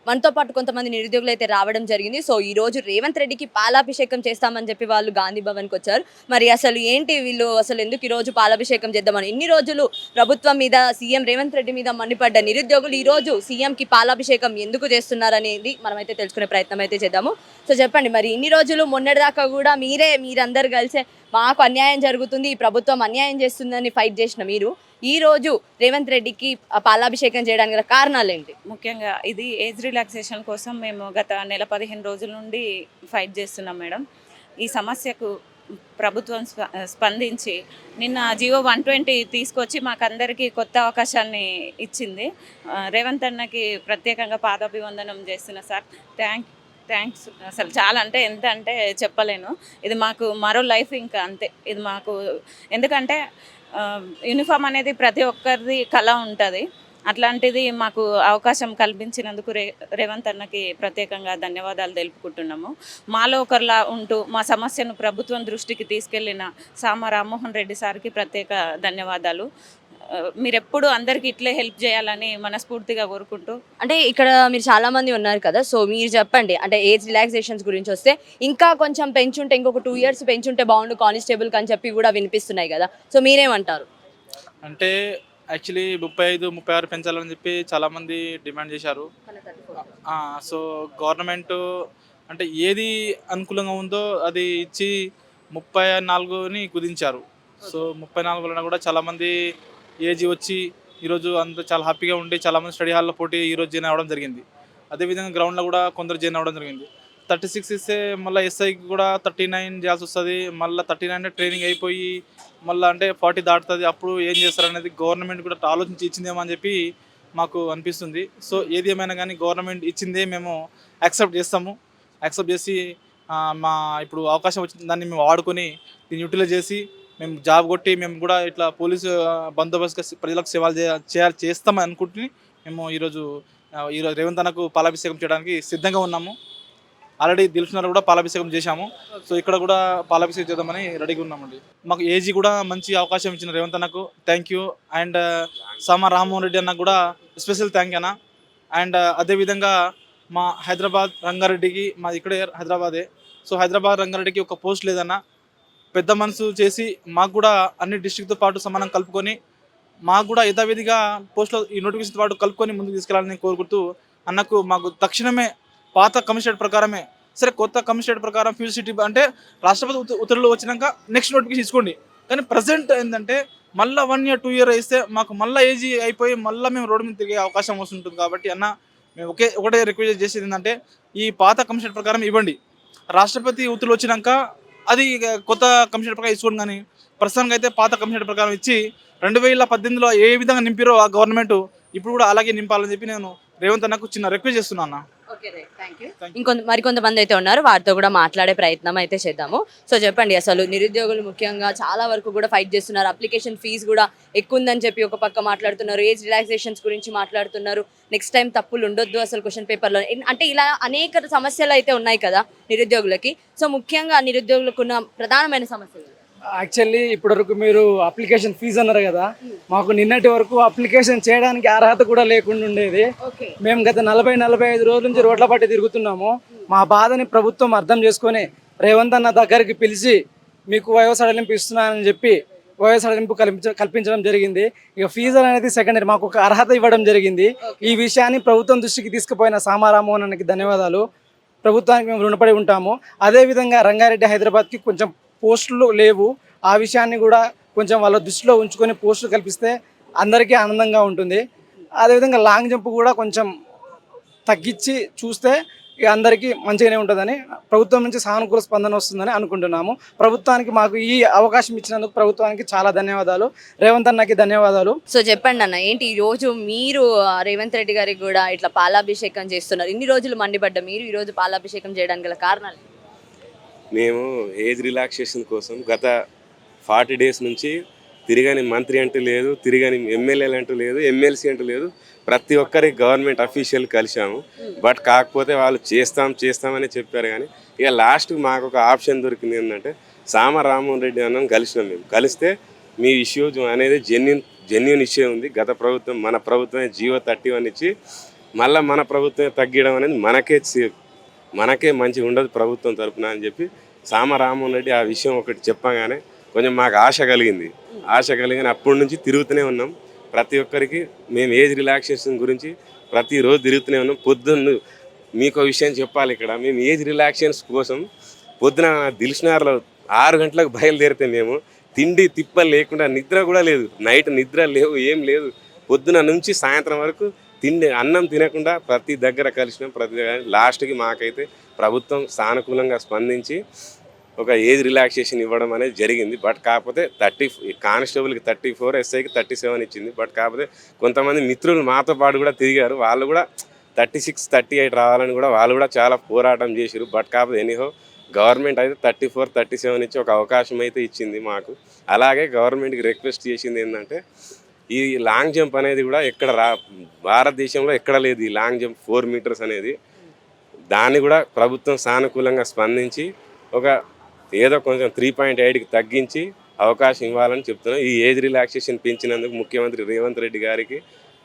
మనతో పాటు కొంతమంది నిరుద్యోగులు అయితే రావడం జరిగింది. సో ఈ రోజు రేవంత్ రెడ్డికి పాలాభిషేకం చేస్తామని చెప్పి వాళ్ళు గాంధీ భవన్‌కి వచ్చారు. మరి అసలు ఏంటి వీళ్ళు అసలు ఎందుకు ఈ రోజు పాలాభిషేకం చేద్దామని ఇన్ని రోజులు ప్రభుత్వం మీద సీఎం రేవంత్ రెడ్డి మీద మండిపడ్డ నిరుద్యోగులు ఈ రోజు సీఎంకి పాలాభిషేకం ఎందుకు చేస్తున్నారనేది మనమైతే తెలుసుకునే ప్రయత్నం అయితే చేద్దాము. సో చెప్పండి మరి ఇన్ని రోజులు మొన్నటిదాకా కూడా మీరందరూ కలిసే మాకు అన్యాయం జరుగుతుంది, ఈ ప్రభుత్వం అన్యాయం చేస్తుందని ఫైట్ చేసిన మీరు ఈ రోజు రేవంత్ రెడ్డికి పాలాభిషేకం చేయడానికి గల కారణాలేంటి? ముఖ్యంగా ఇది ఏజ్ రిలాక్సేషన్ కోసం మేము గత నెల 15 రోజుల నుండి ఫైట్ చేస్తున్నాం మేడం. ఈ సమస్యకు ప్రభుత్వం స్పందించి నిన్న జియో 120 తీసుకొచ్చి మాకందరికీ కొత్త అవకాశాన్ని ఇచ్చింది. రేవంత్ అన్నకి ప్రత్యేకంగా పాదాభివందనం చేస్తున్నా సార్. థ్యాంక్స్. అసలు చాలా అంటే ఎంత అంటే చెప్పలేను. ఇది మాకు మరో లైఫ్ ఇంకా అంతే. ఇది మాకు ఎందుకంటే యూనిఫామ్ అనేది ప్రతి ఒక్కరిది కళ ఉంటుంది. అట్లాంటిది మాకు అవకాశం కల్పించినందుకు రేవంత్ అన్నకి ప్రత్యేకంగా ధన్యవాదాలు తెలుపుకుంటున్నాము. మాలో ఒకరిలా ఉంటూ మా సమస్యను ప్రభుత్వం దృష్టికి తీసుకెళ్లిన సామ రామ్మోహన్ రెడ్డి సార్కి ప్రత్యేక ధన్యవాదాలు. మీరెప్పుడు అందరికీ ఇట్లే హెల్ప్ చేయాలని మనస్ఫూర్తిగా కోరుకుంటూ. అంటే ఇక్కడ మీరు చాలా మంది ఉన్నారు కదా, సో మీరు చెప్పండి అంటే ఏజ్ రిలాక్సేషన్స్ గురించి వస్తే ఇంకా కొంచెం పెంచుంటే ఇంకొక 2 years పెంచుంటే బాగుండు కానిస్టేబుల్కి అని చెప్పి కూడా వినిపిస్తున్నాయి కదా, సో మీరేమంటారు? అంటే యాక్చువల్లీ 35, 36 పెంచాలని చెప్పి చాలామంది డిమాండ్ చేశారు. సో గవర్నమెంట్ అంటే ఏది అనుకూలంగా ఉందో అది ఇచ్చి 34ని కుదించారు. సో 34 వలన కూడా చాలామంది ఏజ్ వచ్చి ఈరోజు అంతా చాలా హ్యాపీగా ఉండి చాలామంది స్టడీ హాల్లో పోటీ ఈరోజు జాయిన్ అవ్వడం జరిగింది. అదేవిధంగా గ్రౌండ్లో కూడా కొందరు జాయిన్ అవ్వడం జరిగింది. 36 ఇస్తే మళ్ళీ ఎస్ఐకి కూడా 39 చేయాల్సి వస్తుంది. మళ్ళీ 39 ట్రైనింగ్ అయిపోయి మళ్ళీ అంటే 40 దాటుతుంది. అప్పుడు ఏం చేస్తారనేది గవర్నమెంట్ కూడా ఆలోచించి ఇచ్చిందేమో అని చెప్పి మాకు అనిపిస్తుంది. సో ఏది ఏమైనా కానీ గవర్నమెంట్ ఇచ్చిందే మేము యాక్సెప్ట్ చేస్తాము. యాక్సెప్ట్ చేసి మా ఇప్పుడు అవకాశం వచ్చిన దాన్ని మేము వాడుకొని దీన్ని యూటిలైజ్ చేసి మేము జాబ్ కొట్టి మేము కూడా ఇట్లా పోలీసు బందోబస్తుగా ప్రజలకు సేవలు చేస్తామని అనుకుంటుని మేము ఈరోజు రేవంత్ అన్నకు పాలాభిషేకం చేయడానికి సిద్ధంగా ఉన్నాము. ఆల్రెడీ దిల్సుఖ్నగర్ కూడా పాలాభిషేకం చేశాము. సో ఇక్కడ కూడా పాలాభిషేకం చేద్దామని రెడీగా ఉన్నామండి. మాకు ఏజీ కూడా మంచి అవకాశం ఇచ్చిన రేవంత్ అన్నకు థ్యాంక్ యూ. అండ్ సామ రామ్మోహన్ రెడ్డి అన్నకు కూడా స్పెషల్ థ్యాంక్ అన్న. అండ్ అదేవిధంగా మా హైదరాబాద్ రంగారెడ్డికి, మాది ఇక్కడే హైదరాబాదే. సో హైదరాబాద్ రంగారెడ్డికి ఒక పోస్ట్ లేదన్న, పెద్ద మనసు చేసి మాకు కూడా అన్ని డిస్ట్రిక్ట్తో పాటు సమానం కలుపుకొని మాకు కూడా యథావిధిగా పోస్టులో ఈ నోటిఫికేషన్తో పాటు కలుపుకొని ముందుకు తీసుకెళ్లాలని కోరుకుంటూ అన్నకు మాకు తక్షణమే పాత కమిషనరేట్ ప్రకారమే సరే కొత్త కమిషనరేట్ ప్రకారం ఫ్యూచర్ సిటీ అంటే రాష్ట్రపతి ఉత్తర్వులు వచ్చినాక నెక్స్ట్ నోటిఫికేషన్ ఇచ్చుకోండి. కానీ ప్రజెంట్ ఏంటంటే మళ్ళీ 1 year 2 year వేస్తే మాకు మళ్ళీ ఏజీ అయిపోయి మళ్ళీ మేము రోడ్డు మీద తిరిగే అవకాశం వస్తుంటుంది. కాబట్టి అన్న మేము ఒకటే రిక్వెస్ట్ చేసేది ఏంటంటే ఈ పాత కమిషనరేట్ ప్రకారం ఇవ్వండి. రాష్ట్రపతి ఉత్తర్వులు వచ్చినాక అది కొత్త కమిషనరేట్ ప్రకారం ఇచ్చుకోండి. కానీ ప్రస్తుతానికి అయితే పాత కమిషనరేట్ ప్రకారం ఇచ్చి 2018లో ఏ విధంగా నింపిరో ఆ గవర్నమెంట్ ఇప్పుడు కూడా అలాగే నింపాలని చెప్పి నేను రేవంత్ అన్నకు చిన్న రిక్వెస్ట్ చేస్తున్నా అన్న. మరికొంతమంది అయితే ఉన్నారు, వారితో కూడా మాట్లాడే ప్రయత్నం అయితే చేద్దాము. సో చెప్పండి అసలు నిరుద్యోగులు ముఖ్యంగా చాలా వరకు కూడా ఫైట్ చేస్తున్నారు. అప్లికేషన్ ఫీజు కూడా ఎక్కువ ఉందని చెప్పి ఒక పక్క మాట్లాడుతున్నారు, ఏజ్ రిలాక్సేషన్స్ గురించి మాట్లాడుతున్నారు, నెక్స్ట్ టైం తప్పులు ఉండొద్దు అసలు క్వశ్చన్ పేపర్లో, అంటే ఇలా అనేక సమస్యలు అయితే ఉన్నాయి కదా నిరుద్యోగులకి. సో ముఖ్యంగా నిరుద్యోగులకు ఉన్న ప్రధానమైన సమస్యలు యాక్చువల్లీ ఇప్పటివరకు మీరు అప్లికేషన్ ఫీజు అన్నారు కదా, మాకు నిన్నటి వరకు అప్లికేషన్ చేయడానికి అర్హత కూడా లేకుండా ఉండేది. మేము గత 40-45 రోజుల నుంచి రోడ్ల పట్టి తిరుగుతున్నాము. మా బాధని ప్రభుత్వం అర్థం చేసుకొని రేవంత్ అన్న దగ్గరికి పిలిచి మీకు వయో సడలింపు ఇస్తున్నానని చెప్పి వయో సడలింపు కల్పించడం జరిగింది. ఇక ఫీజు అనేది సెకండరీ, మాకు ఒక అర్హత ఇవ్వడం జరిగింది. ఈ విషయాన్ని ప్రభుత్వం దృష్టికి తీసుకుపోయిన సామ రామ్మోహన్ అన్నకి ధన్యవాదాలు. ప్రభుత్వానికి మేము రుణపడి ఉంటాము. అదేవిధంగా రంగారెడ్డి హైదరాబాద్కి కొంచెం పోస్టులు లేవు, ఆ విషయాన్ని కూడా కొంచెం వాళ్ళ దృష్టిలో ఉంచుకొని పోస్టులు కల్పిస్తే అందరికీ ఆనందంగా ఉంటుంది. అదేవిధంగా లాంగ్ జంప్ కూడా కొంచెం తగ్గించి చూస్తే అందరికీ మంచిగానే ఉంటుందని ప్రభుత్వం నుంచి సానుకూల స్పందన వస్తుందని అనుకుంటున్నాము. ప్రభుత్వానికి మాకు ఈ అవకాశం ఇచ్చినందుకు ప్రభుత్వానికి చాలా ధన్యవాదాలు, రేవంత్ అన్నకి ధన్యవాదాలు. సో చెప్పండి అన్న, ఏంటి ఈ రోజు మీరు రేవంత్ రెడ్డి గారికి కూడా ఇట్లా పాలాభిషేకం చేస్తున్నారు, ఇన్ని రోజులు మండిపడ్డ మీరు ఈ రోజు పాలాభిషేకం చేయడానికి గల కారణాలు? మేము ఏజ్ రిలాక్సేషన్ కోసం గత 40 days నుంచి తిరగని మంత్రి అంటూ లేదు, తిరగని ఎమ్మెల్యేలు అంటూ లేదు, ఎమ్మెల్సీ అంటూ లేదు, ప్రతి ఒక్కరికి గవర్నమెంట్ అఫీషియల్ కలిసాము. బట్ కాకపోతే వాళ్ళు చేస్తామని చెప్పారు. కానీ ఇక లాస్ట్కి మాకు ఒక ఆప్షన్ దొరికింది ఏంటంటే సామ రామ్మోహన్ రెడ్డి అన్నని కలిసినాం. మేము కలిస్తే మీ ఇష్యూ అనేది జెన్యున్ ఇష్యూ ఉంది. గత ప్రభుత్వం మన ప్రభుత్వమే జియో 31 ఇచ్చి మళ్ళీ మన ప్రభుత్వం తగ్గడం అనేది మనకే మంచిగా ఉండదు ప్రభుత్వం తరపున అని చెప్పి రామ్మోహన్ రెడ్డి ఆ విషయం ఒకటి చెప్పగానే కొంచెం మాకు ఆశ కలిగిన అప్పటి నుంచి తిరుగుతూనే ఉన్నాం. ప్రతి ఒక్కరికి మేము ఏజ్ రిలాక్సేషన్ గురించి ప్రతిరోజు తిరుగుతూనే ఉన్నాం. పొద్దున్న మీకు విషయం చెప్పాలి, ఇక్కడ మేము ఏజ్ రిలాక్సేషన్ కోసం పొద్దున దిల్సుఖ్నగర్లో 6 గంటలకు బయలుదేరితే మేము తిండి తిప్పలు లేకుండా నిద్ర కూడా లేదు, నైట్ నిద్ర లేవు, ఏం లేదు. పొద్దున నుంచి సాయంత్రం వరకు అన్నం తినకుండా ప్రతి దగ్గర కలిసినాం. ప్రతి దగ్గర లాస్ట్కి మాకైతే ప్రభుత్వం సానుకూలంగా స్పందించి ఒక ఏజ్ రిలాక్సేషన్ ఇవ్వడం అనేది జరిగింది. బట్ కాకపోతే కానిస్టేబుల్కి 34, ఎస్ఐకి 37 ఇచ్చింది. బట్ కాకపోతే కొంతమంది మిత్రులు మాతో పాటు కూడా తిరిగారు, వాళ్ళు కూడా 36, 38 రావాలని కూడా వాళ్ళు కూడా చాలా పోరాటం చేశారు. బట్ కాకపోతే ఎనీహో గవర్నమెంట్ అయితే 34, 37 ఇచ్చి ఒక అవకాశం అయితే ఇచ్చింది మాకు. అలాగే గవర్నమెంట్కి రిక్వెస్ట్ చేసింది ఏంటంటే ఈ లాంగ్ జంప్ అనేది కూడా భారతదేశంలో ఎక్కడ లేదు. ఈ లాంగ్ జంప్ 4 మీటర్స్ అనేది దాన్ని కూడా ప్రభుత్వం సానుకూలంగా స్పందించి ఏదో కొంచెం 3.8కి తగ్గించి అవకాశం ఇవ్వాలని చెప్తున్నాం. ఈ ఏజ్ రిలాక్సేషన్ పెంచినందుకు ముఖ్యమంత్రి రేవంత్ రెడ్డి గారికి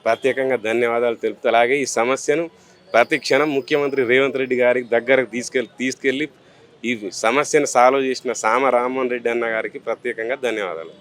ప్రత్యేకంగా ధన్యవాదాలు తెలుపుతూ, అలాగే ఈ సమస్యను ప్రతి క్షణం ముఖ్యమంత్రి రేవంత్ రెడ్డి గారికి దగ్గరకు తీసుకెళ్ళి ఈ సమస్యను సాల్వ్ చేసిన రామ్మోహన్ రెడ్డి అన్న గారికి ప్రత్యేకంగా ధన్యవాదాలు.